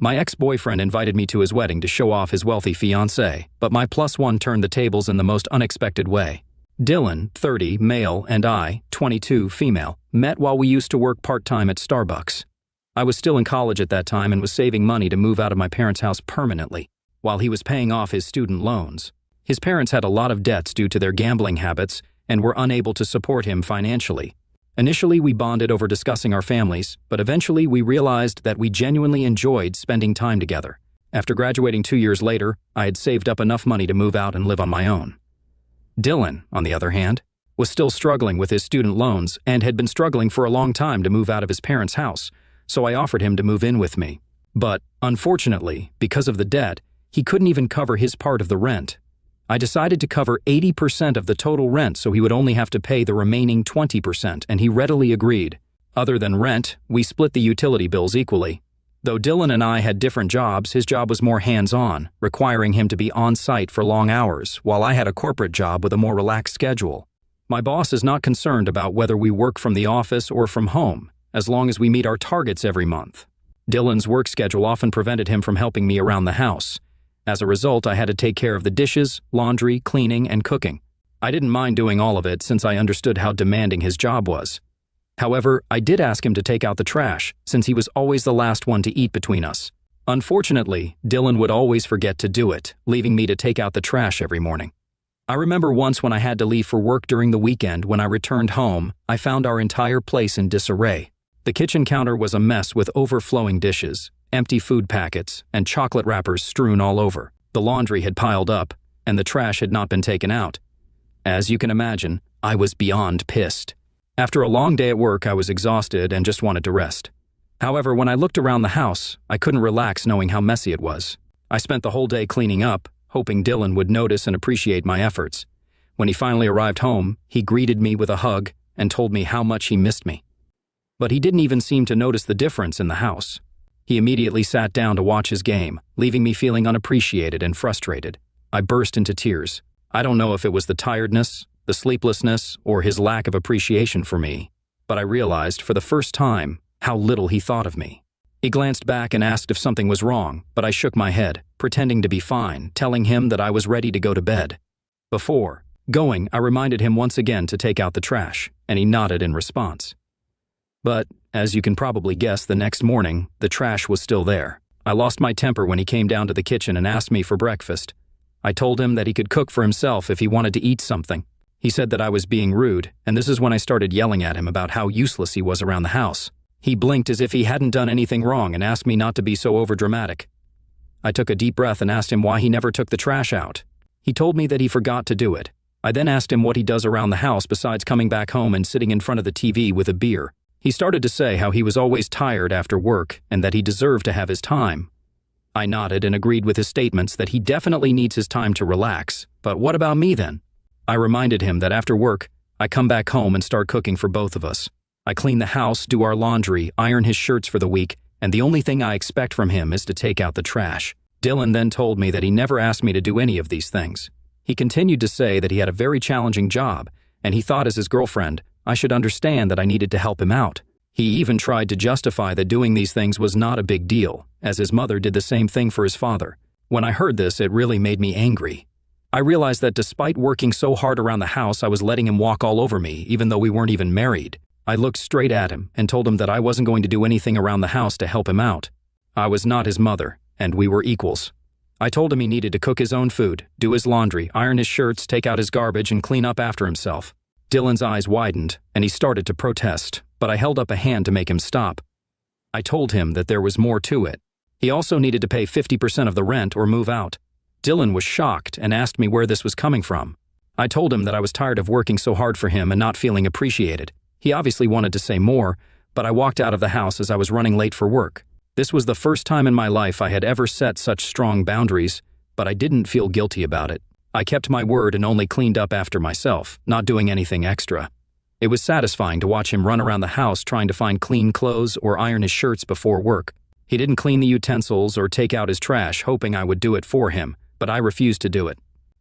My ex-boyfriend invited me to his wedding to show off his wealthy fiancée, but my +1 turned the tables in the most unexpected way. Dylan, 30, male, and I, 22, female, met while we used to work part-time at Starbucks. I was still in college at that time and was saving money to move out of my parents' house permanently, while he was paying off his student loans. His parents had a lot of debts due to their gambling habits and were unable to support him financially. Initially, we bonded over discussing our families, but eventually we realized that we genuinely enjoyed spending time together. After graduating 2 years later, I had saved up enough money to move out and live on my own. Dylan, on the other hand, was still struggling with his student loans and had been struggling for a long time to move out of his parents' house, so I offered him to move in with me. But, unfortunately, because of the debt, he couldn't even cover his part of the rent. I decided to cover 80% of the total rent so he would only have to pay the remaining 20%, and he readily agreed. Other than rent, we split the utility bills equally. Though Dylan and I had different jobs, his job was more hands-on, requiring him to be on-site for long hours, while I had a corporate job with a more relaxed schedule. My boss is not concerned about whether we work from the office or from home, as long as we meet our targets every month. Dylan's work schedule often prevented him from helping me around the house. As a result, I had to take care of the dishes, laundry, cleaning, and cooking. I didn't mind doing all of it since I understood how demanding his job was. However, I did ask him to take out the trash, since he was always the last one to eat between us. Unfortunately, Dylan would always forget to do it, leaving me to take out the trash every morning. I remember once when I had to leave for work during the weekend. When I returned home, I found our entire place in disarray. The kitchen counter was a mess with overflowing dishes, empty food packets, and chocolate wrappers strewn all over. The laundry had piled up, and the trash had not been taken out. As you can imagine, I was beyond pissed. After a long day at work, I was exhausted and just wanted to rest. However, when I looked around the house, I couldn't relax knowing how messy it was. I spent the whole day cleaning up, hoping Dylan would notice and appreciate my efforts. When he finally arrived home, he greeted me with a hug and told me how much he missed me. But he didn't even seem to notice the difference in the house. He immediately sat down to watch his game, leaving me feeling unappreciated and frustrated. I burst into tears. I don't know if it was the tiredness, the sleeplessness, or his lack of appreciation for me, but I realized for the first time how little he thought of me. He glanced back and asked if something was wrong, but I shook my head, pretending to be fine, telling him that I was ready to go to bed. Before going, I reminded him once again to take out the trash, and he nodded in response. But, as you can probably guess, the next morning, the trash was still there. I lost my temper when he came down to the kitchen and asked me for breakfast. I told him that he could cook for himself if he wanted to eat something. He said that I was being rude, and this is when I started yelling at him about how useless he was around the house. He blinked as if he hadn't done anything wrong and asked me not to be so overdramatic. I took a deep breath and asked him why he never took the trash out. He told me that he forgot to do it. I then asked him what he does around the house besides coming back home and sitting in front of the TV with a beer. He started to say how he was always tired after work and that he deserved to have his time. I nodded and agreed with his statements that he definitely needs his time to relax, but what about me then? I reminded him that after work, I come back home and start cooking for both of us. I clean the house, do our laundry, iron his shirts for the week, and the only thing I expect from him is to take out the trash. Dylan then told me that he never asked me to do any of these things. He continued to say that he had a very challenging job, and he thought as his girlfriend, I should understand that I needed to help him out. He even tried to justify that doing these things was not a big deal, as his mother did the same thing for his father. When I heard this, it really made me angry. I realized that despite working so hard around the house, I was letting him walk all over me, even though we weren't even married. I looked straight at him and told him that I wasn't going to do anything around the house to help him out. I was not his mother, and we were equals. I told him he needed to cook his own food, do his laundry, iron his shirts, take out his garbage, and clean up after himself. Dylan's eyes widened, and he started to protest, but I held up a hand to make him stop. I told him that there was more to it. He also needed to pay 50% of the rent or move out. Dylan was shocked and asked me where this was coming from. I told him that I was tired of working so hard for him and not feeling appreciated. He obviously wanted to say more, but I walked out of the house as I was running late for work. This was the first time in my life I had ever set such strong boundaries, but I didn't feel guilty about it. I kept my word and only cleaned up after myself, not doing anything extra. It was satisfying to watch him run around the house trying to find clean clothes or iron his shirts before work. He didn't clean the utensils or take out his trash, hoping I would do it for him, but I refused to do it.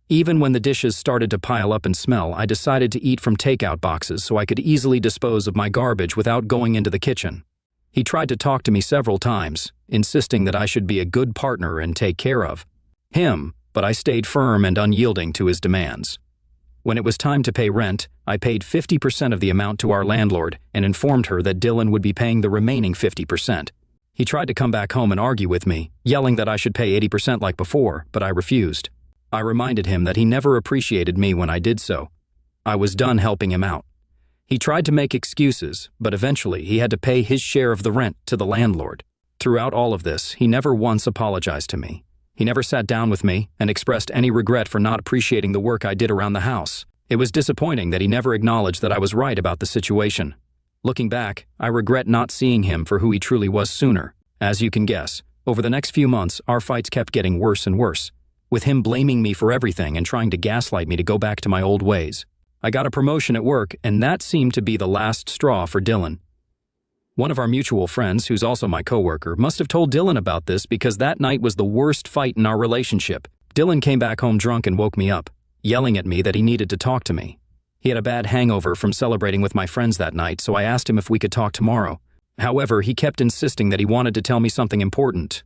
Even when the dishes started to pile up and smell, I decided to eat from takeout boxes so I could easily dispose of my garbage without going into the kitchen. He tried to talk to me several times, insisting that I should be a good partner and take care of him, but I stayed firm and unyielding to his demands. When it was time to pay rent, I paid 50% of the amount to our landlord and informed her that Dylan would be paying the remaining 50%. He tried to come back home and argue with me, yelling that I should pay 80% like before, but I refused. I reminded him that he never appreciated me when I did so. I was done helping him out. He tried to make excuses, but eventually he had to pay his share of the rent to the landlord. Throughout all of this, he never once apologized to me. He never sat down with me and expressed any regret for not appreciating the work I did around the house. It was disappointing that he never acknowledged that I was right about the situation. Looking back, I regret not seeing him for who he truly was sooner. As you can guess, over the next few months, our fights kept getting worse and worse, with him blaming me for everything and trying to gaslight me to go back to my old ways. I got a promotion at work, and that seemed to be the last straw for Dylan. One of our mutual friends, who's also my coworker, must have told Dylan about this because that night was the worst fight in our relationship. Dylan came back home drunk and woke me up, yelling at me that he needed to talk to me. He had a bad hangover from celebrating with my friends that night, so I asked him if we could talk tomorrow. However, he kept insisting that he wanted to tell me something important.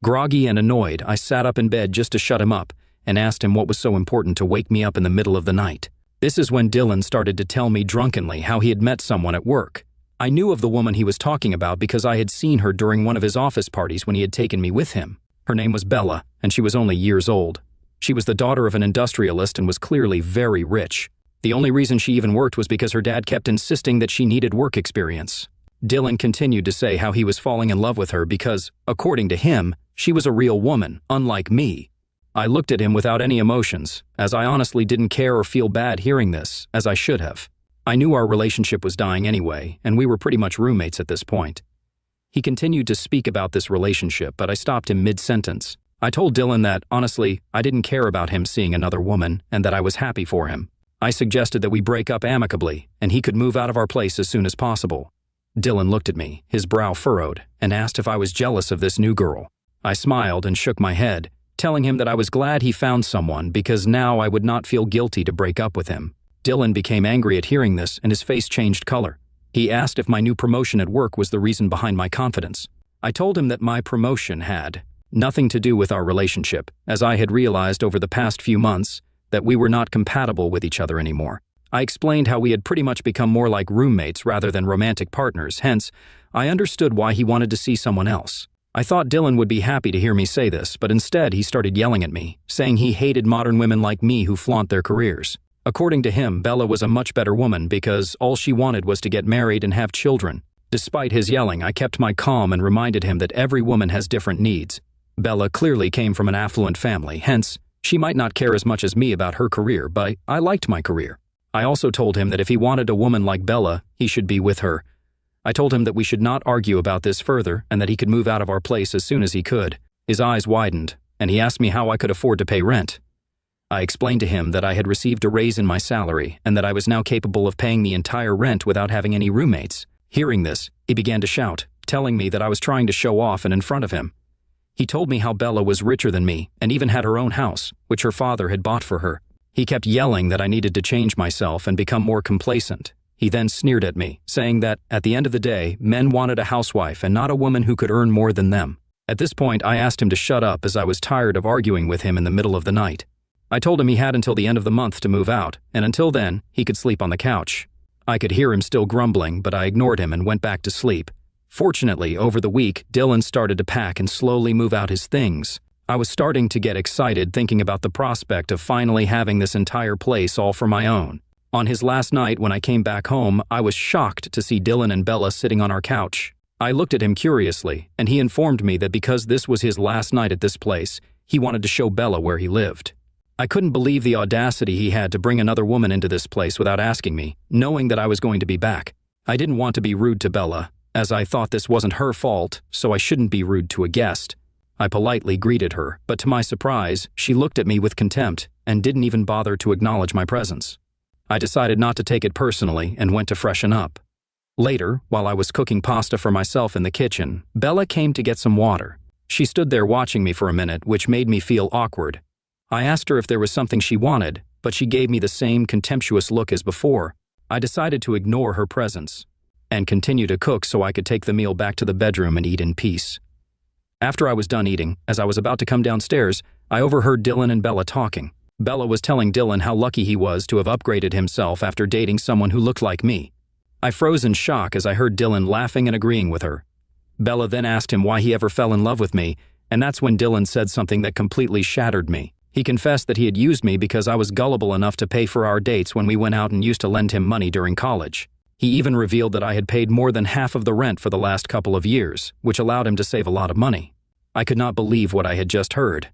Groggy and annoyed, I sat up in bed just to shut him up and asked him what was so important to wake me up in the middle of the night. This is when Dylan started to tell me drunkenly how he had met someone at work. I knew of the woman he was talking about because I had seen her during one of his office parties when he had taken me with him. Her name was Bella, and she was only years old. She was the daughter of an industrialist and was clearly very rich. The only reason she even worked was because her dad kept insisting that she needed work experience. Dylan continued to say how he was falling in love with her because, according to him, she was a real woman, unlike me. I looked at him without any emotions, as I honestly didn't care or feel bad hearing this, as I should have. I knew our relationship was dying anyway, and we were pretty much roommates at this point. He continued to speak about this relationship, but I stopped him mid-sentence. I told Dylan that, honestly, I didn't care about him seeing another woman and that I was happy for him. I suggested that we break up amicably and he could move out of our place as soon as possible. Dylan looked at me, his brow furrowed, and asked if I was jealous of this new girl. I smiled and shook my head, telling him that I was glad he found someone because now I would not feel guilty to break up with him. Dylan became angry at hearing this and his face changed color. He asked if my new promotion at work was the reason behind my confidence. I told him that my promotion had nothing to do with our relationship, as I had realized over the past few months that we were not compatible with each other anymore. I explained how we had pretty much become more like roommates rather than romantic partners, hence, I understood why he wanted to see someone else. I thought Dylan would be happy to hear me say this, but instead he started yelling at me, saying he hated modern women like me who flaunt their careers. According to him, Bella was a much better woman because all she wanted was to get married and have children. Despite his yelling, I kept my calm and reminded him that every woman has different needs. Bella clearly came from an affluent family, hence, she might not care as much as me about her career, but I liked my career. I also told him that if he wanted a woman like Bella, he should be with her. I told him that we should not argue about this further and that he could move out of our place as soon as he could. His eyes widened, and he asked me how I could afford to pay rent. I explained to him that I had received a raise in my salary and that I was now capable of paying the entire rent without having any roommates. Hearing this, he began to shout, telling me that I was trying to show off and in front of him. He told me how Bella was richer than me and even had her own house, which her father had bought for her. He kept yelling that I needed to change myself and become more complacent. He then sneered at me, saying that, at the end of the day, men wanted a housewife and not a woman who could earn more than them. At this point, I asked him to shut up as I was tired of arguing with him in the middle of the night. I told him he had until the end of the month to move out, and until then, he could sleep on the couch. I could hear him still grumbling, but I ignored him and went back to sleep. Fortunately, over the week, Dylan started to pack and slowly move out his things. I was starting to get excited thinking about the prospect of finally having this entire place all for my own. On his last night when I came back home, I was shocked to see Dylan and Bella sitting on our couch. I looked at him curiously, and he informed me that because this was his last night at this place, he wanted to show Bella where he lived. I couldn't believe the audacity he had to bring another woman into this place without asking me, knowing that I was going to be back. I didn't want to be rude to Bella, as I thought this wasn't her fault, so I shouldn't be rude to a guest. I politely greeted her, but to my surprise, she looked at me with contempt and didn't even bother to acknowledge my presence. I decided not to take it personally and went to freshen up. Later, while I was cooking pasta for myself in the kitchen, Bella came to get some water. She stood there watching me for a minute, which made me feel awkward. I asked her if there was something she wanted, but she gave me the same contemptuous look as before. I decided to ignore her presence. and continue to cook so I could take the meal back to the bedroom and eat in peace. After I was done eating, as I was about to come downstairs, I overheard Dylan and Bella talking. Bella was telling Dylan how lucky he was to have upgraded himself after dating someone who looked like me. I froze in shock as I heard Dylan laughing and agreeing with her. Bella then asked him why he ever fell in love with me, and that's when Dylan said something that completely shattered me. He confessed that he had used me because I was gullible enough to pay for our dates when we went out and used to lend him money during college. He even revealed that I had paid more than half of the rent for the last couple of years, which allowed him to save a lot of money. I could not believe what I had just heard.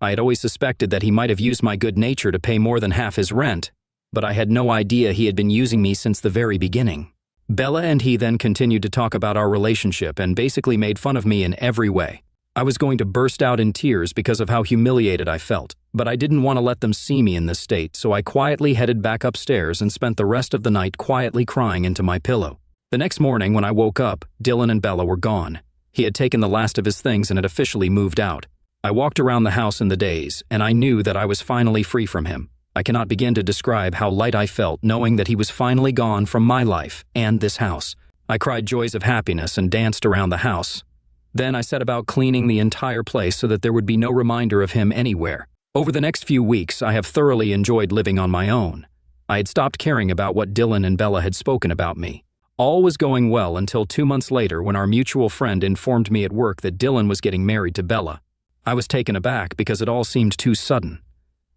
I had always suspected that he might have used my good nature to pay more than half his rent, but I had no idea he had been using me since the very beginning. Bella and he then continued to talk about our relationship and basically made fun of me in every way. I was going to burst out in tears because of how humiliated I felt, but I didn't want to let them see me in this state, so I quietly headed back upstairs and spent the rest of the night quietly crying into my pillow. The next morning when I woke up, Dylan and Bella were gone. He had taken the last of his things and had officially moved out. I walked around the house in the daze, and I knew that I was finally free from him. I cannot begin to describe how light I felt knowing that he was finally gone from my life and this house. I cried joys of happiness and danced around the house. Then I set about cleaning the entire place so that there would be no reminder of him anywhere. Over the next few weeks, I have thoroughly enjoyed living on my own. I had stopped caring about what Dylan and Bella had spoken about me. All was going well until 2 months later when our mutual friend informed me at work that Dylan was getting married to Bella. I was taken aback because it all seemed too sudden.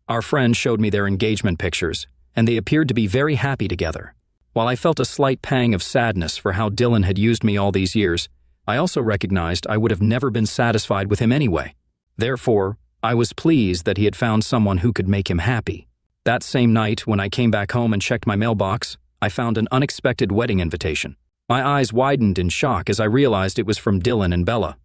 Our friend showed me their engagement pictures, and they appeared to be very happy together. While I felt a slight pang of sadness for how Dylan had used me all these years, I also recognized I would have never been satisfied with him anyway. Therefore, I was pleased that he had found someone who could make him happy. That same night, when I came back home and checked my mailbox, I found an unexpected wedding invitation. My eyes widened in shock as I realized it was from Dylan and Bella.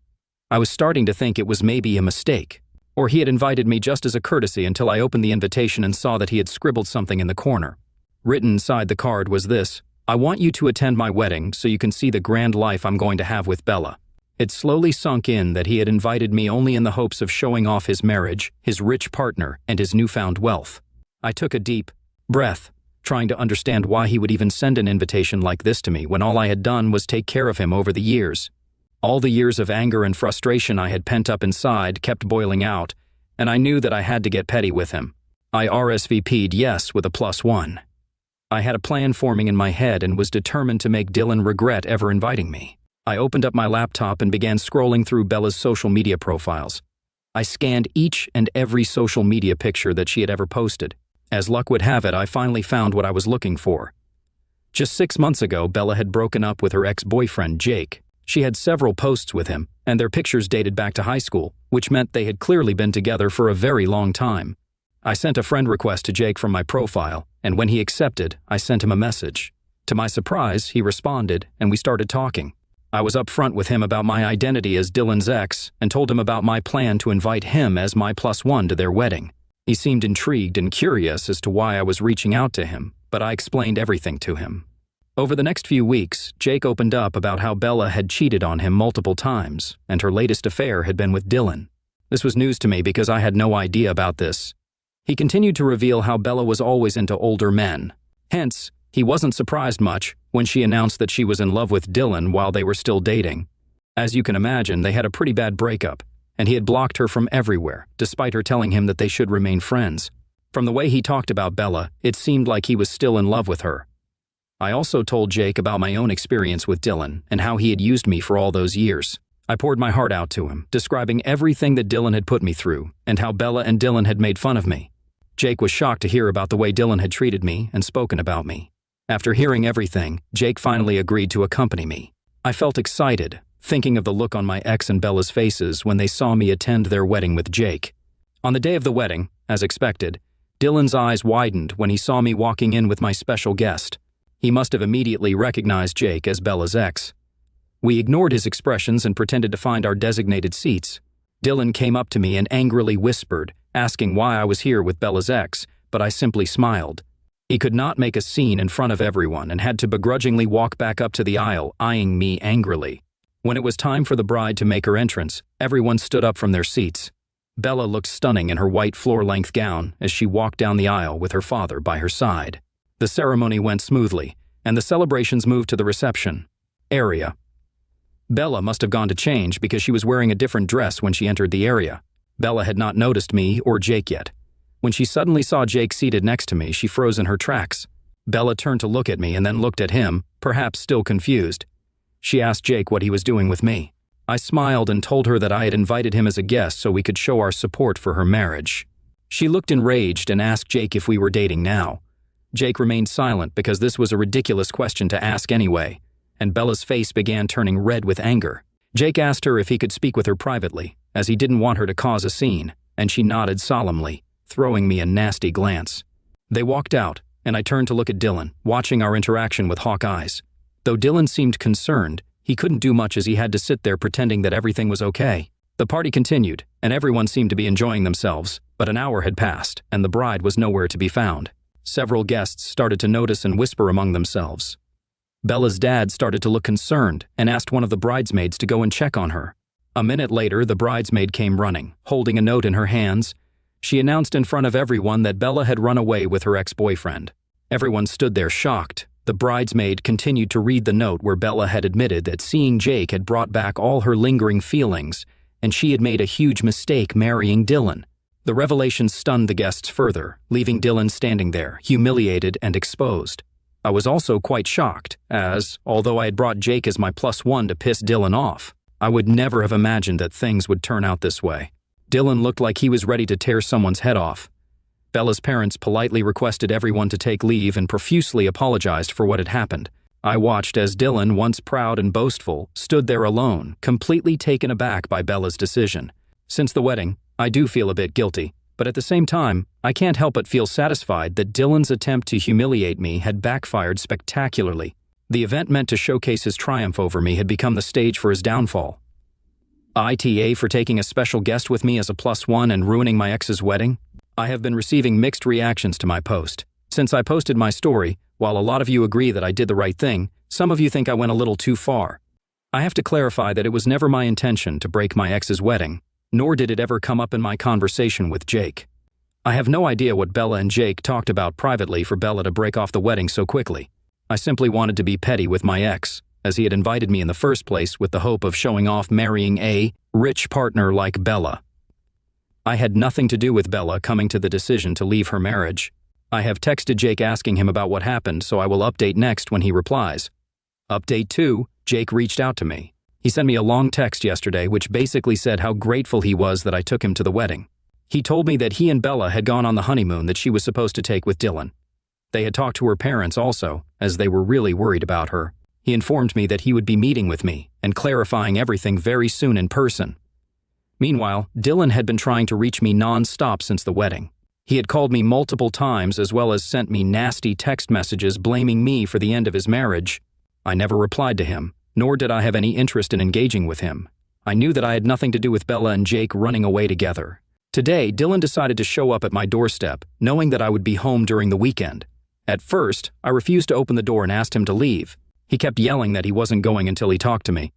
I was starting to think it was maybe a mistake, or he had invited me just as a courtesy until I opened the invitation and saw that he had scribbled something in the corner. Written inside the card was this: "I want you to attend my wedding so you can see the grand life I'm going to have with Bella." It slowly sunk in that he had invited me only in the hopes of showing off his marriage, his rich partner, and his newfound wealth. I took a deep breath, trying to understand why he would even send an invitation like this to me when all I had done was take care of him over the years. All the years of anger and frustration I had pent up inside kept boiling out, and I knew that I had to get petty with him. I RSVP'd yes with a +1. I had a plan forming in my head and was determined to make Dylan regret ever inviting me. I opened up my laptop and began scrolling through Bella's social media profiles. I scanned each and every social media picture that she had ever posted. As luck would have it, I finally found what I was looking for. Just 6 months ago, Bella had broken up with her ex-boyfriend, Jake. She had several posts with him, and their pictures dated back to high school, which meant they had clearly been together for a very long time. I sent a friend request to Jake from my profile, and when he accepted, I sent him a message. To my surprise, he responded, and we started talking. I was upfront with him about my identity as Dylan's ex and told him about my plan to invite him as my +1 to their wedding. He seemed intrigued and curious as to why I was reaching out to him, but I explained everything to him. Over the next few weeks, Jake opened up about how Bella had cheated on him multiple times, and her latest affair had been with Dylan. This was news to me because I had no idea about this. He continued to reveal how Bella was always into older men. Hence, he wasn't surprised much when she announced that she was in love with Dylan while they were still dating. As you can imagine, they had a pretty bad breakup, and he had blocked her from everywhere, despite her telling him that they should remain friends. From the way he talked about Bella, it seemed like he was still in love with her. I also told Jake about my own experience with Dylan and how he had used me for all those years. I poured my heart out to him, describing everything that Dylan had put me through and how Bella and Dylan had made fun of me. Jake was shocked to hear about the way Dylan had treated me and spoken about me. After hearing everything, Jake finally agreed to accompany me. I felt excited, thinking of the look on my ex and Bella's faces when they saw me attend their wedding with Jake. On the day of the wedding, as expected, Dylan's eyes widened when he saw me walking in with my special guest. He must have immediately recognized Jake as Bella's ex. We ignored his expressions and pretended to find our designated seats. Dylan came up to me and angrily whispered, asking why I was here with Bella's ex, but I simply smiled. He could not make a scene in front of everyone and had to begrudgingly walk back up to the aisle, eyeing me angrily. When it was time for the bride to make her entrance, everyone stood up from their seats. Bella looked stunning in her white floor-length gown as she walked down the aisle with her father by her side. The ceremony went smoothly, and the celebrations moved to the reception area. Bella must have gone to change because she was wearing a different dress when she entered the area. Bella had not noticed me or Jake yet. When she suddenly saw Jake seated next to me, she froze in her tracks. Bella turned to look at me and then looked at him, perhaps still confused. She asked Jake what he was doing with me. I smiled and told her that I had invited him as a guest so we could show our support for her marriage. She looked enraged and asked Jake if we were dating now. Jake remained silent because this was a ridiculous question to ask anyway, and Bella's face began turning red with anger. Jake asked her if he could speak with her privately, as he didn't want her to cause a scene, and she nodded solemnly, throwing me a nasty glance. They walked out, and I turned to look at Dylan, watching our interaction with hawk eyes. Though Dylan seemed concerned, he couldn't do much as he had to sit there pretending that everything was okay. The party continued, and everyone seemed to be enjoying themselves, but an hour had passed, and the bride was nowhere to be found. Several guests started to notice and whisper among themselves. Bella's dad started to look concerned and asked one of the bridesmaids to go and check on her. A minute later, the bridesmaid came running, holding a note in her hands. She announced in front of everyone that Bella had run away with her ex-boyfriend. Everyone stood there shocked. The bridesmaid continued to read the note where Bella had admitted that seeing Jake had brought back all her lingering feelings, and she had made a huge mistake marrying Dylan. The revelation stunned the guests further, leaving Dylan standing there, humiliated and exposed. I was also quite shocked, as, although I had brought Jake as my +1 to piss Dylan off, I would never have imagined that things would turn out this way. Dylan looked like he was ready to tear someone's head off. Bella's parents politely requested everyone to take leave and profusely apologized for what had happened. I watched as Dylan, once proud and boastful, stood there alone, completely taken aback by Bella's decision. Since the wedding, I do feel a bit guilty, but at the same time, I can't help but feel satisfied that Dylan's attempt to humiliate me had backfired spectacularly. The event meant to showcase his triumph over me had become the stage for his downfall. ITA for taking a special guest with me as a +1 and ruining my ex's wedding? I have been receiving mixed reactions to my post. Since I posted my story, while a lot of you agree that I did the right thing, some of you think I went a little too far. I have to clarify that it was never my intention to break my ex's wedding, nor did it ever come up in my conversation with Jake. I have no idea what Bella and Jake talked about privately for Bella to break off the wedding so quickly. I simply wanted to be petty with my ex, as he had invited me in the first place with the hope of showing off marrying a rich partner like Bella. I had nothing to do with Bella coming to the decision to leave her marriage. I have texted Jake asking him about what happened, so I will update next when he replies. Update 2, Jake reached out to me. He sent me a long text yesterday which basically said how grateful he was that I took him to the wedding. He told me that he and Bella had gone on the honeymoon that she was supposed to take with Dylan. They had talked to her parents also, as they were really worried about her. He informed me that he would be meeting with me and clarifying everything very soon in person. Meanwhile, Dylan had been trying to reach me non-stop since the wedding. He had called me multiple times as well as sent me nasty text messages blaming me for the end of his marriage. I never replied to him, nor did I have any interest in engaging with him. I knew that I had nothing to do with Bella and Jake running away together. Today, Dylan decided to show up at my doorstep, knowing that I would be home during the weekend. At first, I refused to open the door and asked him to leave. He kept yelling that he wasn't going until he talked to me.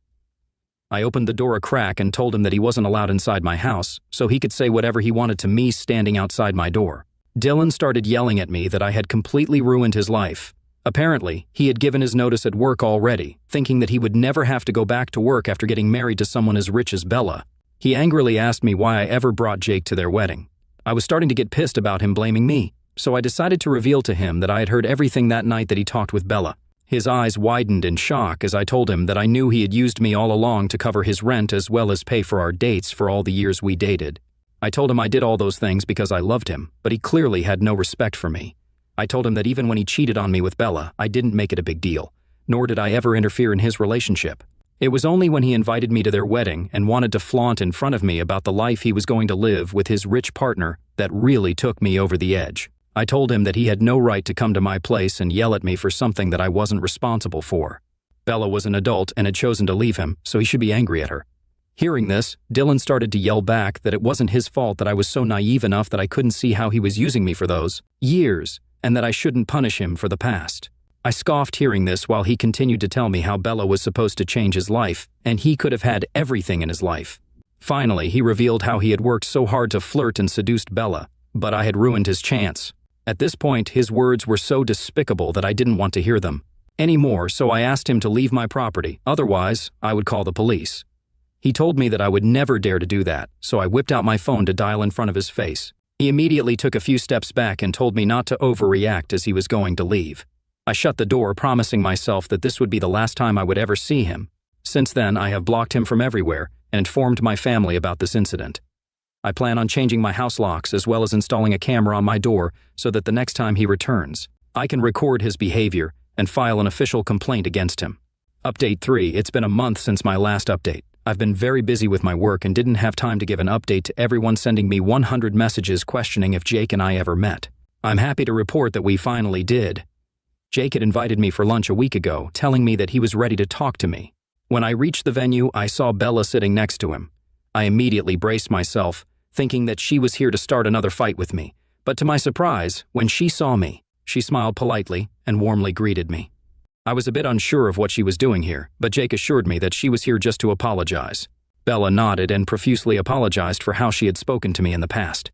I opened the door a crack and told him that he wasn't allowed inside my house, so he could say whatever he wanted to me standing outside my door. Dylan started yelling at me that I had completely ruined his life. Apparently, he had given his notice at work already, thinking that he would never have to go back to work after getting married to someone as rich as Bella. He angrily asked me why I ever brought Jake to their wedding. I was starting to get pissed about him blaming me, so I decided to reveal to him that I had heard everything that night that he talked with Bella. His eyes widened in shock as I told him that I knew he had used me all along to cover his rent as well as pay for our dates for all the years we dated. I told him I did all those things because I loved him, but he clearly had no respect for me. I told him that even when he cheated on me with Bella, I didn't make it a big deal, nor did I ever interfere in his relationship. It was only when he invited me to their wedding and wanted to flaunt in front of me about the life he was going to live with his rich partner that really took me over the edge. I told him that he had no right to come to my place and yell at me for something that I wasn't responsible for. Bella was an adult and had chosen to leave him, so he should be angry at her. Hearing this, Dylan started to yell back that it wasn't his fault that I was so naive enough that I couldn't see how he was using me for those years, and that I shouldn't punish him for the past. I scoffed hearing this while he continued to tell me how Bella was supposed to change his life, and he could have had everything in his life. Finally, he revealed how he had worked so hard to flirt and seduced Bella, but I had ruined his chance. At this point, his words were so despicable that I didn't want to hear them. anymore, so I asked him to leave my property, otherwise I would call the police. He told me that I would never dare to do that, so I whipped out my phone to dial in front of his face. He immediately took a few steps back and told me not to overreact as he was going to leave. I shut the door, promising myself that this would be the last time I would ever see him. Since then, I have blocked him from everywhere and informed my family about this incident. I plan on changing my house locks as well as installing a camera on my door so that the next time he returns, I can record his behavior and file an official complaint against him. Update 3. It's been a month since my last update. I've been very busy with my work and didn't have time to give an update to everyone sending me 100 messages questioning if Jake and I ever met. I'm happy to report that we finally did. Jake had invited me for lunch a week ago, telling me that he was ready to talk to me. When I reached the venue, I saw Bella sitting next to him. I immediately braced myself, thinking that she was here to start another fight with me. But to my surprise, when she saw me, she smiled politely and warmly greeted me. I was a bit unsure of what she was doing here, but Jake assured me that she was here just to apologize. Bella nodded and profusely apologized for how she had spoken to me in the past.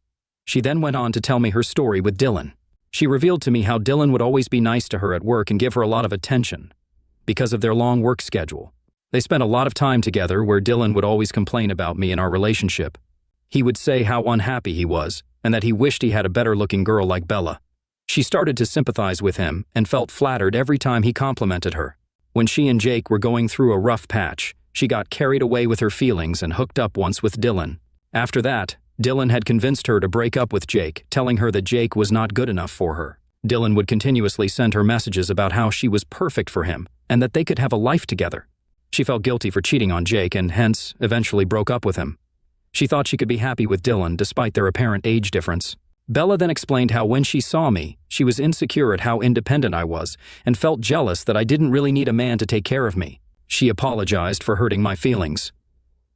She then went on to tell me her story with Dylan. She revealed to me how Dylan would always be nice to her at work and give her a lot of attention because of their long work schedule. They spent a lot of time together where Dylan would always complain about me and our relationship. He would say how unhappy he was and that he wished he had a better-looking girl like Bella. She started to sympathize with him and felt flattered every time he complimented her. When she and Jake were going through a rough patch, she got carried away with her feelings and hooked up once with Dylan. After that, Dylan had convinced her to break up with Jake, telling her that Jake was not good enough for her. Dylan would continuously send her messages about how she was perfect for him and that they could have a life together. She felt guilty for cheating on Jake and hence eventually broke up with him. She thought she could be happy with Dylan despite their apparent age difference. Bella then explained how when she saw me, she was insecure at how independent I was and felt jealous that I didn't really need a man to take care of me. She apologized for hurting my feelings.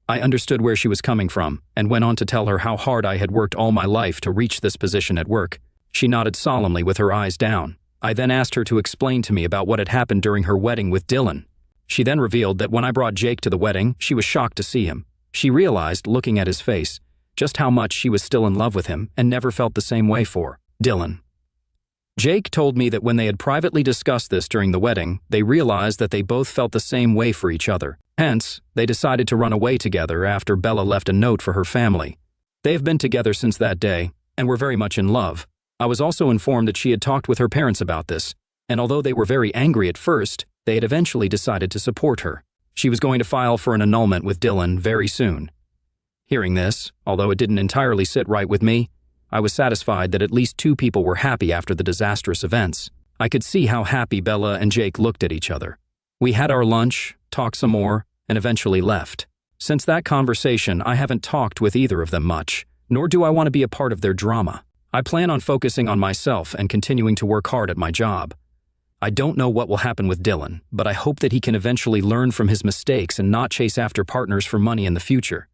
I understood where she was coming from and went on to tell her how hard I had worked all my life to reach this position at work. She nodded solemnly with her eyes down. I then asked her to explain to me about what had happened during her wedding with Dylan. She then revealed that when I brought Jake to the wedding, she was shocked to see him. She realized, looking at his face, just how much she was still in love with him and never felt the same way for Dylan. Jake told me that when they had privately discussed this during the wedding, they realized that they both felt the same way for each other. Hence, they decided to run away together after Bella left a note for her family. They have been together since that day and were very much in love. I was also informed that she had talked with her parents about this, and although they were very angry at first, they had eventually decided to support her. She was going to file for an annulment with Dylan very soon. Hearing this, although it didn't entirely sit right with me, I was satisfied that at least two people were happy after the disastrous events. I could see how happy Bella and Jake looked at each other. We had our lunch, talked some more, and eventually left. Since that conversation, I haven't talked with either of them much, nor do I want to be a part of their drama. I plan on focusing on myself and continuing to work hard at my job. I don't know what will happen with Dylan, but I hope that he can eventually learn from his mistakes and not chase after partners for money in the future.